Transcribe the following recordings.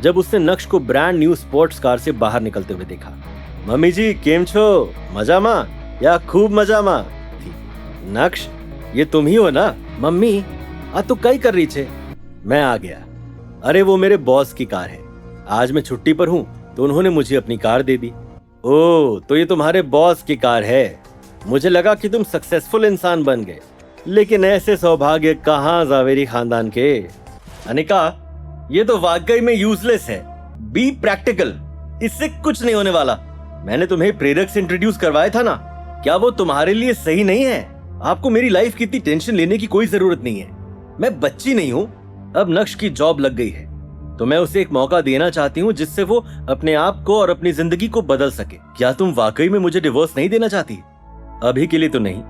जब उसने नक्श को ब्रांड न्यू स्पोर्ट्स कार से बाहर निकलते हुए देखा। मम्मी जी केम छो, मजामा या खूब मजामा थी। नक्श, ये तुम ही हो ना? मम्मी आ तू कई कर रही छे? मैं आ गया। अरे वो मेरे बॉस की कार है, आज मैं छुट्टी पर हूँ तो उन्होंने मुझे अपनी कार दे दी। ओह, तो ये तुम्हारे बॉस की कार है। मुझे लगा कि तुम सक्सेसफुल इंसान बन गए, लेकिन ऐसे सौभाग्य कहाँ जावेरी खानदान के। अनिका, ये तो वाकई में यूजलेस है। बी प्रैक्टिकल, इससे कुछ नहीं होने वाला। मैंने तुम्हें प्रेरक से इंट्रोड्यूस करवाया था ना, क्या वो तुम्हारे लिए सही नहीं है? आपको मेरी लाइफ की इतनी टेंशन लेने की कोई जरूरत नहीं है। मैं बच्ची नहीं हूँ। अब नक्श की जॉब लग गई है तो मैं उसे एक मौका देना चाहती हूँ जिससे वो अपने आप को और अपनी जिंदगी को बदल सके। क्या तुम वाकई में मुझे डिवोर्स नहीं देना चाहती? अभी के लिए तो नहीं।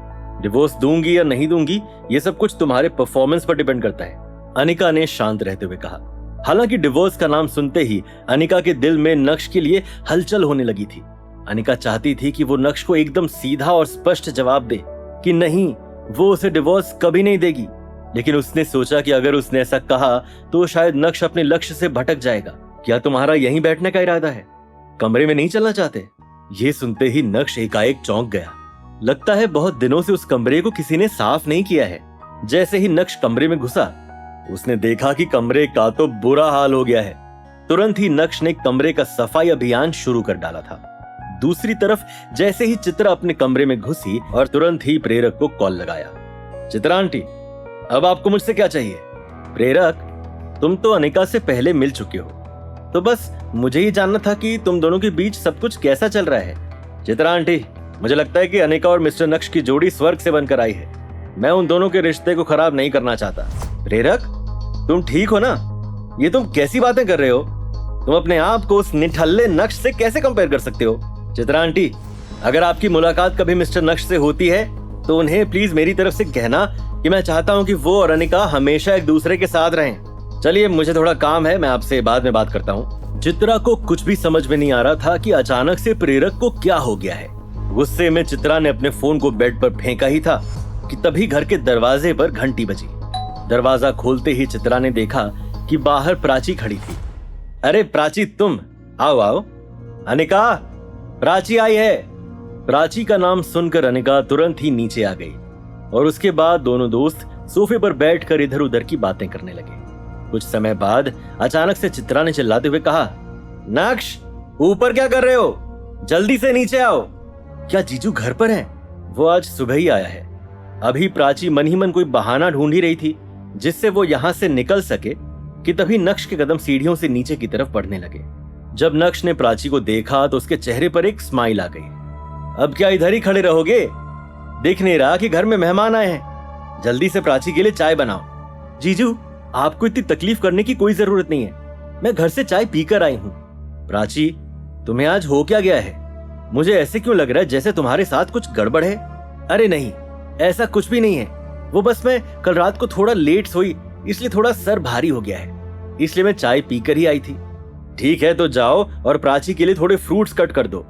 डिवोर्स दूंगी या नहीं दूंगी ये सब कुछ तुम्हारे परफॉर्मेंस पर डिपेंड करता है, अनिका ने शांत रहते हुए कहा। हालांकि डिवोर्स का नाम सुनते ही अनिका के दिल में नक्श के लिए हलचल होने लगी थी। अनिका चाहती थी कि वो नक्श को एकदम सीधा और स्पष्ट जवाब दे कि नहीं, वो उसे डिवोर्स कभी नहीं देगी। लेकिन उसने सोचा कि अगर उसने ऐसा कहा तो शायद नक्श अपने लक्ष्य से भटक जाएगा। क्या तुम्हारा यहीं बैठने का इरादा है? कमरे में नहीं चलना चाहते? ये सुनते ही नक्श एकाएक चौंक गया। लगता है बहुत दिनों से उस कमरे को किसी ने साफ नहीं किया है। जैसे ही नक्श कमरे में घुसा उसने देखा कि कमरे का तो बुरा हाल हो गया है। तुरंत ही नक्श ने कमरे का सफाई अभियान शुरू कर डाला था। दूसरी तरफ जैसे ही चित्रा अपने कमरे में घुसी और तुरंत ही प्रेरक को कॉल लगाया। चित्रा आंटी, अब आपको मुझसे क्या चाहिए? प्रेरक, तुम तो अनिका से पहले मिल चुके हो, तो बस मुझे ही जानना था कि तुम दोनों के बीच सब कुछ कैसा चल रहा है। चित्रा आंटी, मुझे लगता है कि अनिका और मिस्टर नक्श की जोड़ी स्वर्ग से बनकर आई है। मैं उन दोनों के रिश्ते को खराब नहीं करना चाहता। प्रेरक, तुम ठीक हो ना? ये तुम कैसी बातें कर रहे हो? तुम अपने आप को उस निठल्ले नक्श से कैसे कंपेयर कर सकते हो? चित्रा आंटी, अगर आपकी मुलाकात कभी मिस्टर नक्श से होती है तो उन्हें प्लीज मेरी तरफ से कहना कि मैं चाहता हूं कि वो और अनिका हमेशा एक दूसरे के साथ रहें। चलिए, मुझे थोड़ा काम है, मैं आपसे बाद में बात करता हूं। चित्रा को कुछ भी समझ में नहीं आ रहा था कि अचानक से प्रेरक को क्या हो गया है। गुस्से में चित्रा ने अपने फोन को बेड पर फेंका ही था कि तभी घर के दरवाजे पर घंटी बजी। दरवाजा खोलते ही चित्रा ने देखा कि बाहर प्राची खड़ी थी। अरे प्राची, तुम आओ आओ। अनिका, प्राची आई है। प्राची का नाम सुनकर अनिका तुरंत ही नीचे आ गई और उसके बाद दोनों दोस्त सोफे पर बैठकर इधर उधर की बातें करने लगे। कुछ समय बाद अचानक से चित्रा ने चिल्लाते हुए कहा, नक्श, ऊपर क्या कर रहे हो? जल्दी से नीचे आओ। क्या जीजू घर पर है? वो आज सुबह ही आया है। अभी प्राची मन ही मन कोई बहाना ढूंढ ही रही थी जिससे वो यहां से निकल सके कि तभी नक्श के कदम सीढ़ियों से नीचे की तरफ बढ़ने लगे। जब नक्श ने प्राची को देखा तो उसके चेहरे पर एक स्माइल आ गई। अब क्या इधर ही खड़े रहोगे? दिख नहीं रहा कि घर में मेहमान आए हैं? जल्दी से प्राची के लिए चाय बनाओ। जीजू, आपको इतनी तकलीफ करने की कोई जरूरत नहीं है, मैं घर से चाय पीकर आई हूँ। प्राची, तुम्हें आज हो क्या गया है? मुझे ऐसे क्यों लग रहा है जैसे तुम्हारे साथ कुछ गड़बड़ है? अरे नहीं, ऐसा कुछ भी नहीं है। वो बस मैं कल रात को थोड़ा लेट सोई, इसलिए थोड़ा सर भारी हो गया है, इसलिए मैं चाय पीकर ही आई थी। ठीक है, तो जाओ और प्राची के लिए थोड़े फ्रूट्स कट कर दो।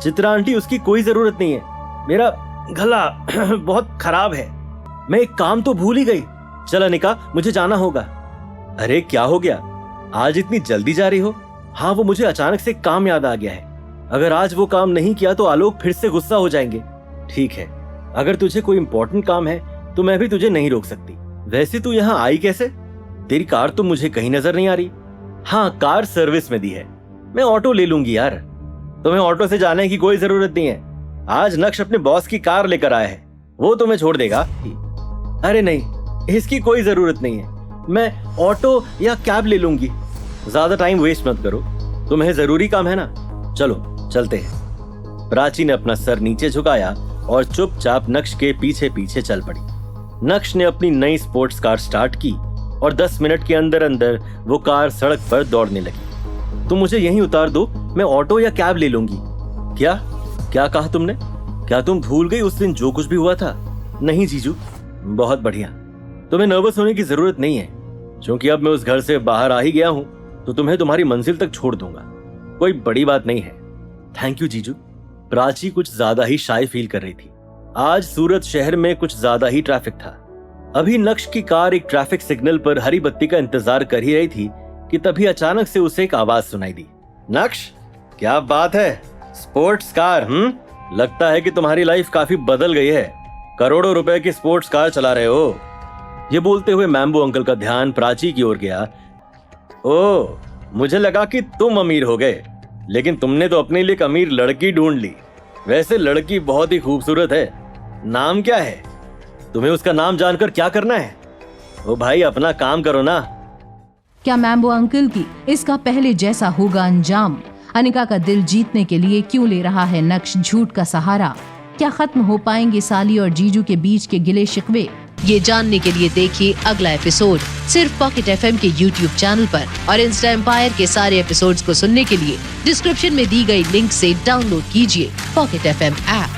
चित्रा आंटी, उसकी कोई जरूरत नहीं है, मेरा गला बहुत खराब है। मैं एक काम तो भूल ही गई। चल अनिका, मुझे जाना होगा। अरे क्या हो गया, आज इतनी जल्दी जा रही हो? हाँ, वो मुझे अचानक से काम याद आ गया है। अगर आज वो काम नहीं किया तो आलोक फिर से गुस्सा हो जाएंगे। ठीक है, अगर तुझे कोई इंपॉर्टेंट काम है तो मैं भी तुझे नहीं रोक सकती। वैसे तू यहाँ आई कैसे? तेरी कार तो मुझे कहीं नजर नहीं आ रही। हाँ, कार सर्विस में दी है, मैं ऑटो ले लूंगी यार। तुम्हें ऑटो से जाने की कोई जरूरत नहीं है। आज नक्श अपने बॉस की कार लेकर आया है, वो तुम्हें छोड़ देगा। अरे नहीं, इसकी कोई जरूरत नहीं है, मैं ऑटो या कैब ले लूंगी। ज्यादा टाइम वेस्ट मत करो, तुम्हें जरूरी काम है ना। चलो चलते हैं। प्राची ने अपना सर नीचे झुकाया और चुपचाप नक्श के पीछे पीछे चल पड़ी। नक्श ने अपनी नई स्पोर्ट्स कार स्टार्ट की और 10 मिनट के अंदर अंदर वो कार सड़क पर दौड़ने लगी। तुम मुझे यहीं उतार दो, मैं ऑटो या कैब ले लूंगी। क्या क्या कहा तुमने? क्या तुम भूल गई उस दिन जो कुछ भी हुआ था? नहीं जीजू। बहुत बढ़िया, तुम्हें नर्वस होने की जरूरत नहीं है, क्योंकि अब मैं उस घर से बाहर आ ही गया हूं तो तुम्हें तुम्हारी मंजिल तक छोड़ दूंगा। कोई बड़ी बात नहीं है। थैंक यू जीजू। प्राची कुछ ज्यादा ही शाय फील कर रही थी। आज सूरत शहर में कुछ ज्यादा ही ट्रैफिक था। अभी नक्श की कार एक ट्रैफिक सिग्नल पर हरी बत्ती का इंतजार कर ही रही थी कि तभी अचानक से उसे एक आवाज सुनाई दी। नक्श, क्या बात है, स्पोर्ट्स कार? लगता है कि तुम्हारी लाइफ काफी बदल गई है, करोड़ों रुपए की स्पोर्ट्स कार चला रहे हो। ये बोलते हुए मैम्बो अंकल का ध्यान प्राची की ओर गया। ओह, मुझे लगा कि तुम अमीर हो गए, लेकिन तुमने तो अपने लिए एक अमीर लड़की ढूंढ ली। वैसे लड़की बहुत ही खूबसूरत है, नाम क्या है? तुम्हें उसका नाम जानकर क्या करना है? ओ भाई, अपना काम करो ना। क्या मैम्बो अंकल की इसका पहले जैसा होगा अंजाम? अनिका का दिल जीतने के लिए क्यों ले रहा है नक्श झूठ का सहारा? क्या खत्म हो पाएंगे साली और जीजू के बीच के गिले शिकवे? ये जानने के लिए देखिए अगला एपिसोड सिर्फ पॉकेट एफएम के YouTube चैनल पर, और इंस्टा एम्पायर के सारे एपिसोड्स को सुनने के लिए डिस्क्रिप्शन में दी गई लिंक से डाउनलोड कीजिए पॉकेट एफएम ऐप।